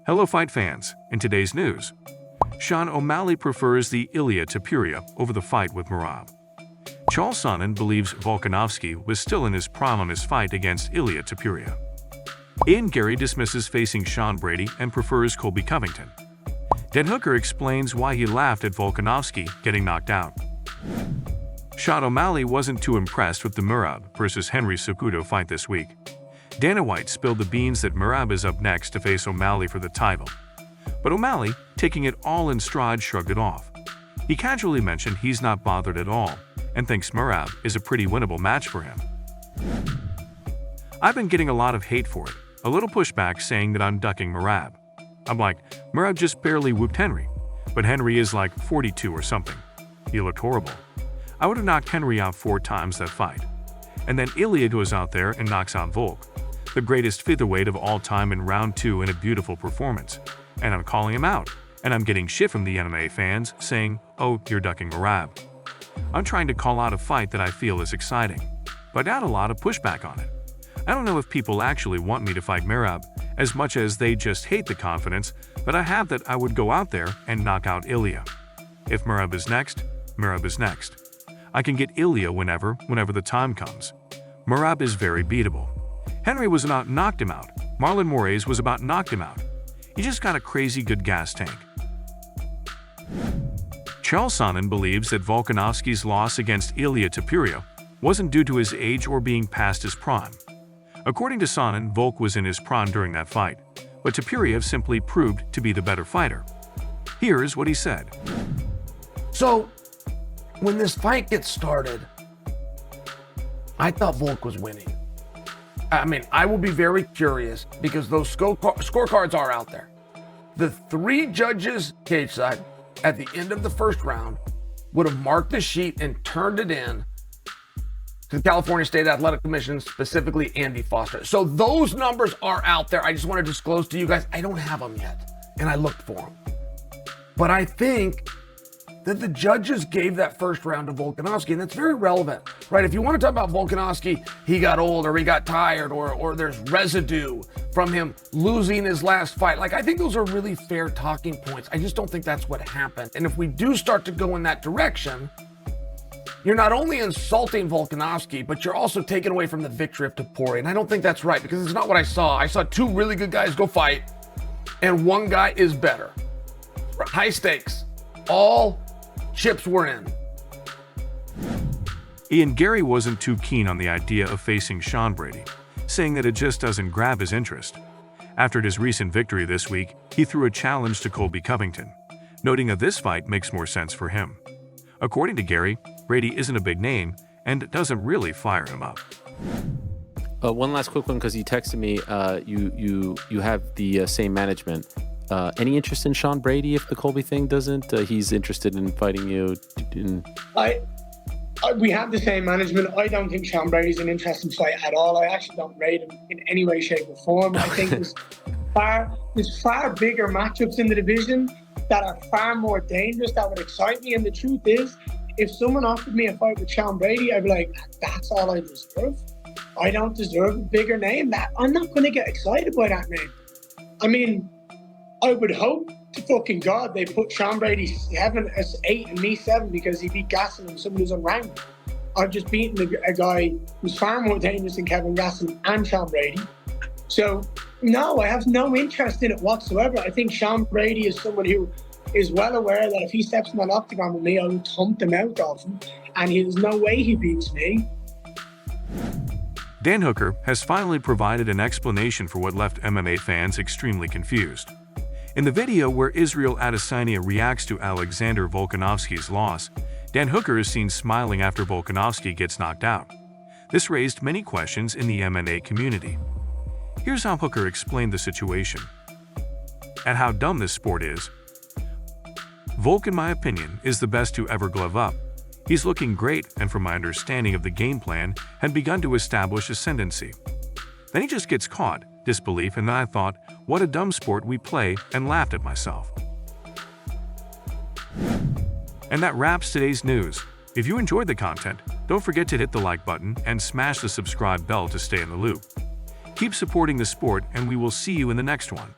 Hello fight fans, in today's news, Sean O'Malley prefers the Illia Topuria over the fight with Merab. Chael Sonnen believes Volkanovski was still in his prime on his fight against Illia Topuria. Ian Gary dismisses facing Sean Brady and prefers Colby Covington. Dan Hooker explains why he laughed at Volkanovski getting knocked out. Sean O'Malley wasn't too impressed with the Merab versus Henry Cejudo fight this week. Dana White spilled the beans that Merab is up next to face O'Malley for the title. But O'Malley, taking it all in stride, shrugged it off. He casually mentioned he's not bothered at all and thinks Merab is a pretty winnable match for him. I've been getting a lot of hate for it, a little pushback saying that I'm ducking Merab. I'm like, Merab just barely whooped Henry, but Henry is like 42 or something. He looked horrible. I would have knocked Henry out 4 times that fight. And then Illia goes out there and knocks out Volk, the greatest featherweight of all time, in round 2 in a beautiful performance. And I'm calling him out, and I'm getting shit from the MMA fans saying, oh, you're ducking Merab. I'm trying to call out a fight that I feel is exciting, but I got a lot of pushback on it. I don't know if people actually want me to fight Merab as much as they just hate the confidence that I have that I would go out there and knock out Illia. If Merab is next, Merab is next. I can get Illia whenever the time comes. Merab is very beatable. Henry was about knocked him out. Marlon Moraes was about knocked him out. He just got a crazy good gas tank. Chael Sonnen believes that Volkanovski's loss against Illia Topuria wasn't due to his age or being past his prime. According to Sonnen, Volk was in his prime during that fight, but Topuria simply proved to be the better fighter. Here's what he said. So, when this fight gets started, I thought Volk was winning. I mean, I will be very curious because those scorecards are out there. The 3 judges cage side at the end of the first round would have marked the sheet and turned it in to the California State Athletic Commission, specifically Andy Foster. So those numbers are out there. I just want to disclose to you guys, I don't have them yet, and I looked for them. But I think that the judges gave that first round to Volkanovski, and that's very relevant, right? If you want to talk about Volkanovski, he got old or he got tired or there's residue from him losing his last fight. Like, I think those are really fair talking points. I just don't think that's what happened. And if we do start to go in that direction, you're not only insulting Volkanovski, but you're also taking away from the victory of Topuria. And I don't think that's right because it's not what I saw. I saw 2 really good guys go fight, and one guy is better. High stakes. All chips were in. Ian Gary wasn't too keen on the idea of facing Sean Brady, saying that it just doesn't grab his interest. After his recent victory this week, he threw a challenge to Colby Covington, noting that this fight makes more sense for him. According to Gary, Brady isn't a big name and doesn't really fire him up. One last quick one, because you texted me. You have the same management. Any interest in Sean Brady if the Colby thing doesn't? He's interested in fighting you. We have the same management. I don't think Sean Brady's an interesting fight at all. I actually don't rate him in any way, shape, or form. I think there's far bigger matchups in the division that are far more dangerous, that would excite me. And the truth is, if someone offered me a fight with Sean Brady, I'd be like, that's all I deserve. I don't deserve a bigger name. I'm not going to get excited by that name. I mean, I would hope to fucking God they put Sean Brady 7 as 8 and me 7 because he beat Gastelum and someone who's unranked. I've just beaten a guy who's far more dangerous than Kevin Gastelum and Sean Brady. So, no, I have no interest in it whatsoever. I think Sean Brady is someone who is well aware that if he steps in that octagon with me, I will thump the mouth off him, and there's no way he beats me. Dan Hooker has finally provided an explanation for what left MMA fans extremely confused. In the video where Israel Adesanya reacts to Alexander Volkanovski's loss, Dan Hooker is seen smiling after Volkanovski gets knocked out. This raised many questions in the MMA community. Here's how Hooker explained the situation and how dumb this sport is. Volk, in my opinion, is the best to ever glove up. He's looking great, and from my understanding of the game plan, had begun to establish ascendancy. Then he just gets caught, disbelief, and then I thought, what a dumb sport we play, and laughed at myself. And that wraps today's news. If you enjoyed the content, don't forget to hit the like button and smash the subscribe bell to stay in the loop. Keep supporting the sport, and we will see you in the next one.